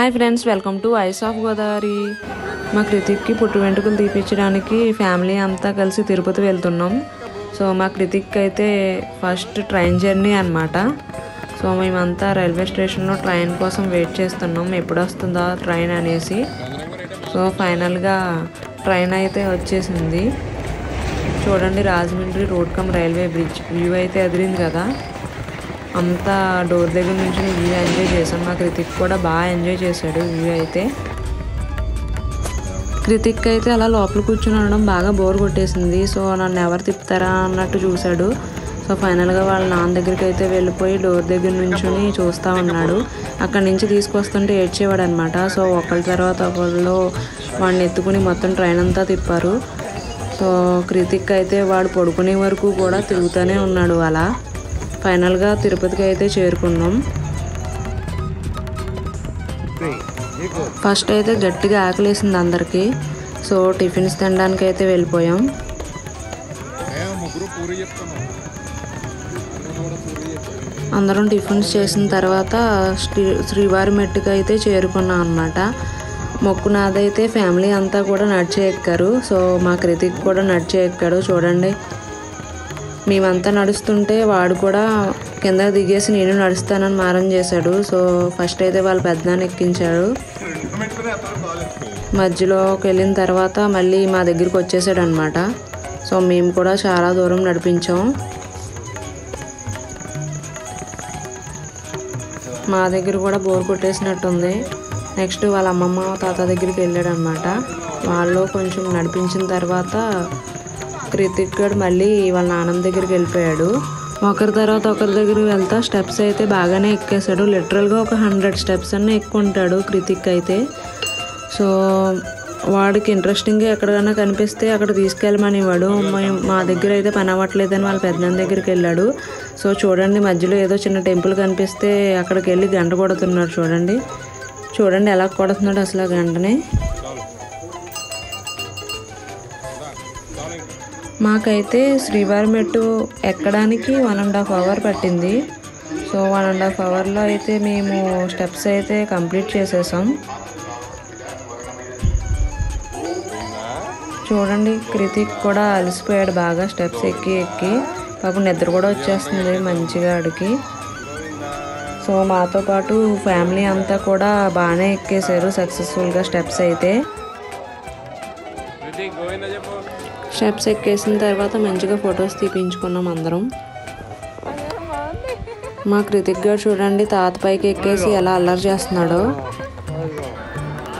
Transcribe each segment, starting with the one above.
Hi friends, welcome to eyes of Godavari. మా కృతిక్కి పుట్టు వెంట్రుకలు తీపించడానికి ఫ్యామిలీ అంతా కలిసి తిరుపతి వెళ్తున్నాం. సో మా కృతిక్ అయితే ఫస్ట్ ట్రైన్ జర్నీ అన్నమాట. సో మేమంతా రైల్వే స్టేషన్లో ట్రైన్ కోసం వెయిట్ చేస్తున్నాం, ఎప్పుడు వస్తుందా ట్రైన్ అనేసి. సో ఫైనల్గా ట్రైన్ అయితే వచ్చేసింది. చూడండి, Rajahmundry road come railway bridge view అయితే ఎదిరింది కదా. అంతా డోర్ దగ్గర నుంచి వ్యూ ఎంజాయ్ చేసాం. మా కృతిక్ కూడా బాగా ఎంజాయ్ చేశాడు వ్యూ అయితే. కృతిక్ అయితే అలా లోపల కూర్చొని ఉండడం బాగా బోర్ కొట్టేసింది. సో నన్ను ఎవరు తిప్పుతారా అన్నట్టు చూశాడు. సో ఫైనల్గా వాళ్ళ నాన్న దగ్గరికి అయితే వెళ్ళిపోయి డోర్ దగ్గర నుంచుని చూస్తూ ఉన్నాడు. అక్కడి నుంచి తీసుకొస్తుంటే ఏడ్చేవాడు అనమాట. సో ఒకళ్ళ తర్వాత ఒకళ్ళు వాడిని ఎత్తుకుని మొత్తం ట్రైన్ అంతా తిప్పారు. సో కృతిక్ అయితే వాడు పడుకునే వరకు కూడా తిరుగుతూనే ఉన్నాడు. అలా ఫైనల్గా తిరుపతికి అయితే చేరుకున్నాం. ఫస్ట్ అయితే గట్టిగా ఆకలేసింది అందరికీ. సో టిఫిన్స్ తినడానికి అయితే వెళ్ళిపోయాం. అందరం టిఫిన్స్ చేసిన తర్వాత శ్రీవారి మెట్టుకు అయితే చేరుకున్నాం అన్నమాట. మొక్కునాదైతే ఫ్యామిలీ అంతా కూడా నడిచే ఎక్కారు. సో మా కృతిక్ కూడా నడిచే ఎక్కాడు. చూడండి, మేమంతా నడుస్తుంటే వాడు కూడా కింద దిగేసి నేను నడుస్తానని మారం చేశాడు. సో ఫస్ట్ అయితే వాళ్ళ పెద్దనాన్న ఎక్కించాడు. మధ్యలోకి వెళ్ళిన తర్వాత మళ్ళీ మా దగ్గరికి వచ్చేసాడు అనమాట. సో మేము కూడా చాలా దూరం నడిపించాం. మా దగ్గర కూడా బోర్ కొట్టేసినట్టుంది. నెక్స్ట్ వాళ్ళ అమ్మమ్మ తాత దగ్గరికి వెళ్ళాడు అనమాట. వాళ్ళు కొంచెం నడిపించిన తర్వాత కృతిక్ గడు మళ్ళీ వాళ్ళ నాన్నమ్మ దగ్గరికి వెళ్ళిపోయాడు. ఒకరి తర్వాత ఒకరి దగ్గరికి వెళ్తా స్టెప్స్ అయితే బాగానే ఎక్కేశాడు. లిటరల్గా ఒక 100 స్టెప్స్ అన్నీ ఎక్కుంటాడు కృతిక్ అయితే. సో వాడికి ఇంట్రెస్టింగ్గా ఎక్కడికైనా కనిపిస్తే అక్కడ తీసుకెళ్ళమనేవాడు. మా దగ్గర అయితే పని అవ్వట్లేదని వాళ్ళ పెద్దనాన్న దగ్గరికి వెళ్ళాడు. సో చూడండి, మధ్యలో ఏదో చిన్న టెంపుల్ కనిపిస్తే అక్కడికి వెళ్ళి గంట కొడుతున్నాడు. చూడండి ఎలా కొడుతున్నాడు అసలు ఆ గంటని. మాకైతే శ్రీవారి మెట్టు ఎక్కడానికి 1.5 అవర్ పట్టింది. సో 1.5 అవర్లో అయితే మేము స్టెప్స్ అయితే కంప్లీట్ చేసేసాం. చూడండి, కృతిక్ కూడా అలసిపోయాడు బాగా స్టెప్స్ ఎక్కి. పాపం నిద్ర కూడా వచ్చేస్తుంది మంచిగా ఆడికి. సో మాతో పాటు ఫ్యామిలీ అంతా కూడా బాగానే ఎక్కేశారు సక్సెస్ఫుల్గా స్టెప్స్ అయితే. స్టెప్స్ ఎక్కేసిన తర్వాత మంచిగా ఫొటోస్ తీపించుకున్నాం అందరం. మా కృతిక్ గారు చూడండి, తాత పైకి ఎక్కేసి ఎలా అల్లరి చేస్తున్నాడో.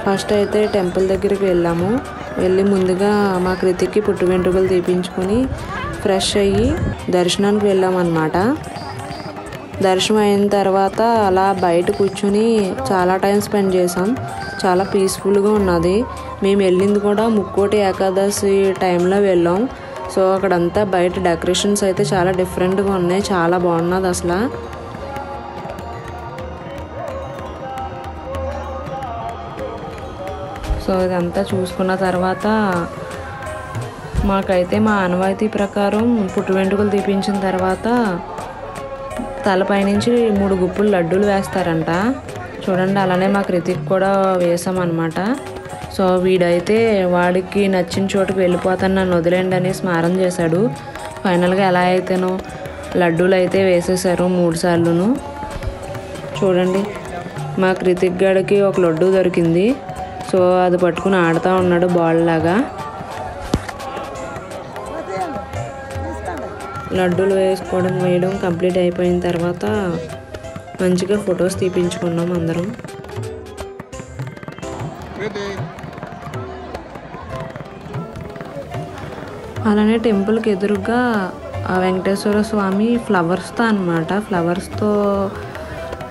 ఫస్ట్ అయితే టెంపుల్ దగ్గరికి వెళ్ళి ముందుగా మా కృతిక్కి పుట్టు వెంట్రుకలు తీపించుకొని ఫ్రెష్ అయ్యి దర్శనానికి వెళ్ళామన్నమాట. దర్శనం అయిన తర్వాత అలా బయట కూర్చొని చాలా టైం స్పెండ్ చేసాం. చాలా పీస్ఫుల్గా ఉన్నది. మేము వెళ్ళింది కూడా ముక్కోటి ఏకాదశి టైంలో వెళ్ళాం. సో అక్కడంతా బయట డెకరేషన్స్ అయితే చాలా డిఫరెంట్గా ఉన్నాయి. చాలా బాగున్నది అసలు. సో ఇదంతా చూసుకున్న తర్వాత మాకైతే మా ఆనవాయితీ ప్రకారం పుట్టు వెంట్రుకలు తీపించిన తర్వాత తలపై నుంచి 3 గుప్పులు లడ్డూలు వేస్తారంట. చూడండి, అలానే మా కృతిక్ కూడా వేసామన్నమాట. సో వీడైతే వాడికి నచ్చిన చోటుకు వెళ్ళిపోతాను, నన్ను వదిలేండి అని స్మారం చేశాడు. ఫైనల్గా ఎలా అయితేనో లడ్డూలు అయితే వేసేసారు 3 సార్లును. చూడండి, మా కృతిక్ గడికి ఒక లడ్డూ దొరికింది. సో అది పట్టుకుని ఆడుతూ ఉన్నాడు బాల్ లాగా. లడ్డూలు వేయడం కంప్లీట్ అయిపోయిన తర్వాత మంచిగా ఫొటోస్ తీపించుకున్నాం అందరం. అలానే టెంపుల్కి ఎదురుగా వెంకటేశ్వర స్వామి ఫ్లవర్స్తో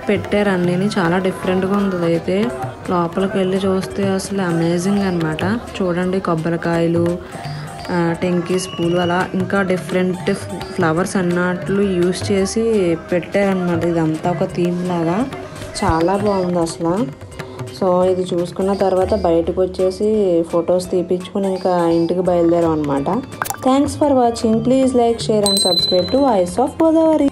పెట్టారు అన్నీ. చాలా డిఫరెంట్గా ఉంది అయితే. లోపలికి వెళ్ళి చూస్తే అసలు అమేజింగ్ అనమాట. చూడండి, కొబ్బరికాయలు, టెంకీస్ పూలు, అలా ఇంకా డిఫరెంట్ ఫ్లవర్స్ అన్నట్లు యూస్ చేసి పెట్టారనమాట. ఇదంతా ఒక థీమ్ లాగా చాలా బాగుంది అసలు. సో ఇది చూసుకున్న తర్వాత బయటకు వచ్చేసి ఫొటోస్ తీపించుకుని ఇంకా ఇంటికి బయలుదేరాం అనమాట. Thanks for watching. Please like, share and subscribe to eyes of Godavari.